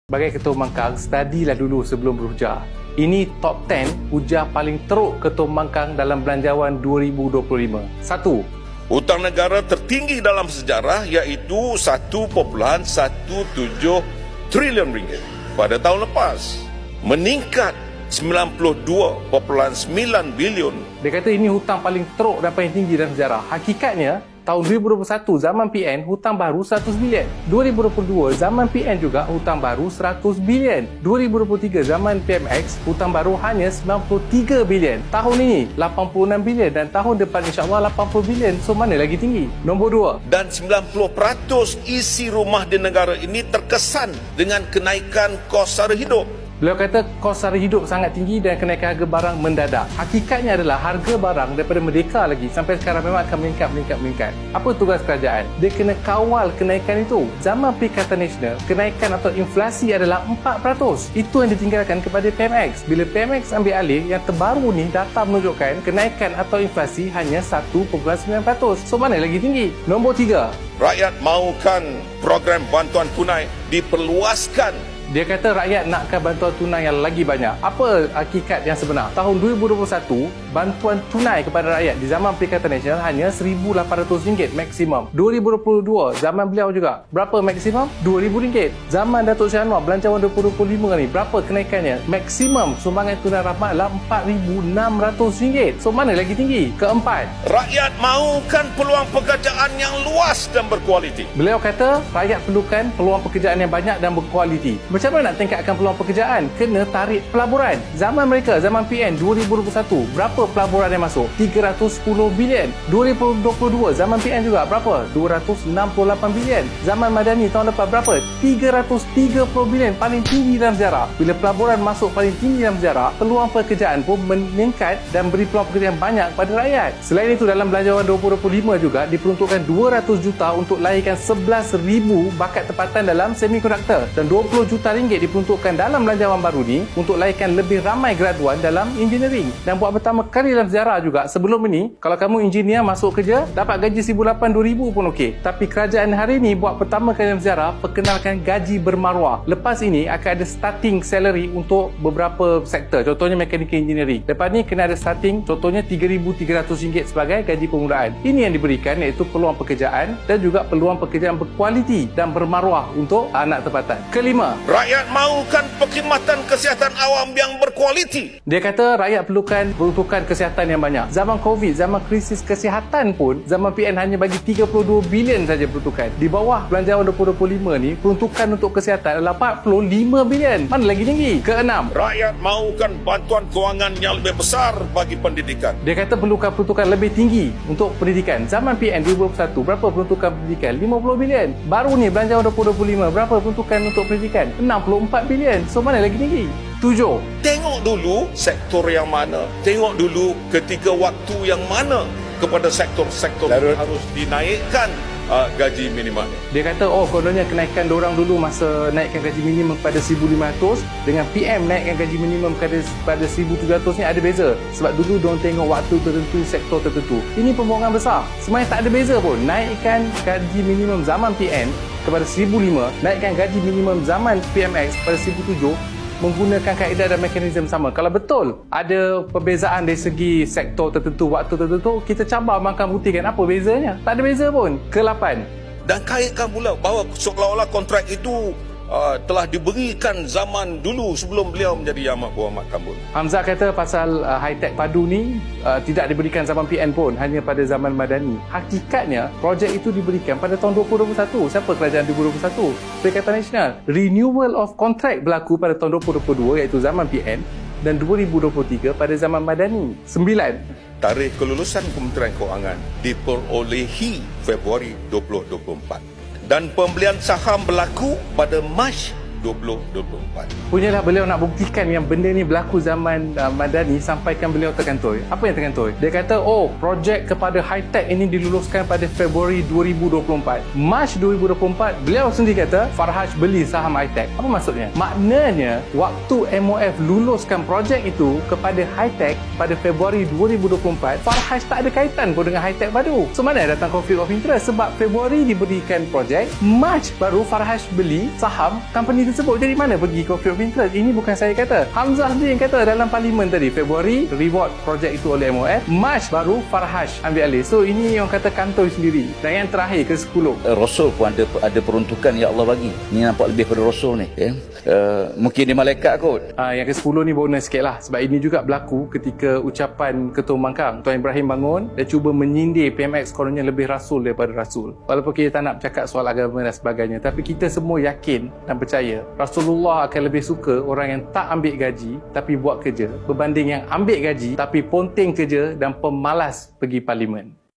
Sebagai Ketua Mangkang, studilah dulu sebelum berujar. Ini top 10 ujar paling teruk Ketua Mangkang dalam Belanjawan 2025. 1. Hutang negara tertinggi dalam sejarah iaitu 1.17 trilion ringgit pada tahun lepas, meningkat 92.9 bilion. Dia kata ini hutang paling teruk dan paling tinggi dalam sejarah. Hakikatnya, tahun 2021 zaman PN hutang baru 100 bilion. 2022 zaman PN juga hutang baru 100 bilion. 2023 zaman PMX hutang baru hanya 93 bilion. Tahun ini 86 bilion dan tahun depan insya-Allah 80 bilion. So mana lagi tinggi? Nombor 2. Dan 90% isi rumah di negara ini terkesan dengan kenaikan kos sara hidup. Beliau kata kos sara hidup sangat tinggi dan kenaikan harga barang mendadak. Hakikatnya adalah harga barang daripada merdeka lagi sampai sekarang memang akan meningkat. Apa tugas kerajaan? Dia kena kawal kenaikan itu. Zaman Perikatan Nasional, kenaikan atau inflasi adalah 4%. Itu yang ditinggalkan kepada PMX. Bila PMX ambil alih, yang terbaru ni data menunjukkan kenaikan atau inflasi hanya 1.9%. So mana lagi tinggi? Nombor 3. Rakyat mahukan program bantuan tunai diperluaskan. Dia kata rakyat nakkan bantuan tunai yang lagi banyak. Apa hakikat yang sebenar? Tahun 2021, bantuan tunai kepada rakyat di zaman Perikatan Nasional hanya RM1,800 maksimum. 2022, zaman beliau juga. Berapa maksimum? RM2,000. Zaman Datuk Syed Anwar, Belanjawan 2025 ni, berapa kenaikannya? Maksimum sumbangan tunai rahmat adalah RM4,600. So mana lagi tinggi? Keempat. Rakyat mahukan peluang pekerjaan yang luas dan berkualiti. Beliau kata rakyat perlukan peluang pekerjaan yang banyak dan berkualiti. Macam mana nak tingkatkan peluang pekerjaan? Kena tarik pelaburan. Zaman mereka, zaman PN 2021, berapa pelaburan yang masuk? 310 bilion. 2022, zaman PN juga berapa? 268 bilion. Zaman Madani tahun lepas berapa? 330 bilion, paling tinggi dalam sejarah. Bila pelaburan masuk paling tinggi dalam sejarah, peluang pekerjaan pun meningkat dan beri peluang pekerjaan banyak kepada rakyat. Selain itu, dalam Belanjawan 2025 juga diperuntukkan 200 juta untuk lahirkan 11,000 bakat tempatan dalam semikonduktor dan 20 juta ringgit diperuntukkan dalam belanjawan baru ni untuk lahirkan lebih ramai graduan dalam engineering. Dan buat pertama kali dalam sejarah juga, sebelum ini kalau kamu engineer masuk kerja dapat gaji 1,800-2,000 pun okey. Tapi kerajaan hari ni buat pertama kali dalam sejarah perkenalkan gaji bermaruah. Lepas ini akan ada starting salary untuk beberapa sektor, contohnya mechanical engineering. Lepas ni kena ada starting, contohnya RM3,300 sebagai gaji permulaan. Ini yang diberikan iaitu peluang pekerjaan dan juga peluang pekerjaan berkualiti dan bermaruah untuk anak tempatan. Kelima, Rakyat mahukan perkhidmatan kesihatan awam yang berkualiti. dia kata rakyat perlukan peruntukan kesihatan yang banyak. Zaman COVID, zaman krisis kesihatan pun, zaman PN hanya bagi 32 bilion saja peruntukan. Di bawah Belanjawan 2025 ni, peruntukan untuk kesihatan adalah 45 bilion. Mana lagi tinggi? Keenam, Rakyat mahukan bantuan kewangan yang lebih besar bagi pendidikan. dia kata perlukan peruntukan lebih tinggi untuk pendidikan. Zaman PN 2021, berapa peruntukan pendidikan? 50 bilion. Baru ni Belanjawan 2025, berapa peruntukan untuk pendidikan? 64 bilion. So mana lagi tinggi? 7. Tengok dulu sektor yang mana. Tengok dulu ketika waktu yang mana kepada sektor-sektor yang harus dinaikkan gaji minimal. Dia kata, kononnya kenaikan diorang dulu masa naikkan gaji minimum kepada 1,500 dengan PM naikkan gaji minimum kepada 1,700 ni ada beza. Sebab dulu diorang tengok waktu tertentu, sektor tertentu. Ini pembohongan besar. Sebenarnya tak ada beza pun. Naikkan gaji minimum zaman PN kepada 1,500, naikkan gaji minimum zaman PMX kepada 1,700 menggunakan kaedah dan mekanisme sama. Kalau betul ada perbezaan dari segi sektor tertentu, waktu tertentu, kita cabar Mahkamah buktikan apa bezanya. Tak ada beza pun. Ke-8. Dan kaitkan pula bahawa seolah-olah kontrak itu telah diberikan zaman dulu sebelum beliau menjadi Yang Amat Berhormat Tambun. Hamzah kata pasal high-tech padu ni tidak diberikan zaman PN pun, hanya pada zaman Madani. Hakikatnya, projek itu diberikan pada tahun 2021. Siapa kerajaan 2021? Perikatan Nasional. Renewal of contract berlaku pada tahun 2022 iaitu zaman PN dan 2023 pada zaman Madani. 9. Tarikh kelulusan Kementerian Kewangan diperolehi Februari 2024 dan pembelian saham berlaku pada Mac 2024. Punyalah beliau nak buktikan yang benda ni berlaku zaman Madani, sampaikan beliau terkantoi. Apa yang terkantoi? Dia kata, projek kepada high-tech ini diluluskan pada Februari 2024. Mac 2024, beliau sendiri kata Farhaj beli saham high-tech. Apa maksudnya? Maknanya, waktu MOF luluskan projek itu kepada high-tech pada Februari 2024, Farhaj tak ada kaitan pun dengan high-tech baru. So, mana datang conflict of interest? Sebab Februari diberikan projek, Mac baru Farhaj beli saham company sebut. Jadi mana pergi conflict of interest? Ini bukan saya kata. Hamzah sendiri yang kata dalam parlimen tadi. Februari reward projek itu oleh MOF. Mac baru Farhash ambil alih. So ini yang kata kantoi sendiri. Dan yang terakhir ke-10. Rasul pun ada peruntukan yang Allah bagi. Ni nampak lebih pada Rasul ni. Mungkin dia malaikat kot. Yang ke-10 ni bonus sikit lah. Sebab ini juga berlaku ketika ucapan Ketua Pembangkang Tuan Ibrahim Bangun. Dia cuba menyindir PMX kononnya lebih rasul daripada rasul. Walaupun kita tak nak bercakap soal agama dan sebagainya, tapi kita semua yakin dan percaya Rasulullah akan lebih suka orang yang tak ambil gaji tapi buat kerja berbanding yang ambil gaji tapi ponteng kerja dan pemalas pergi parlimen.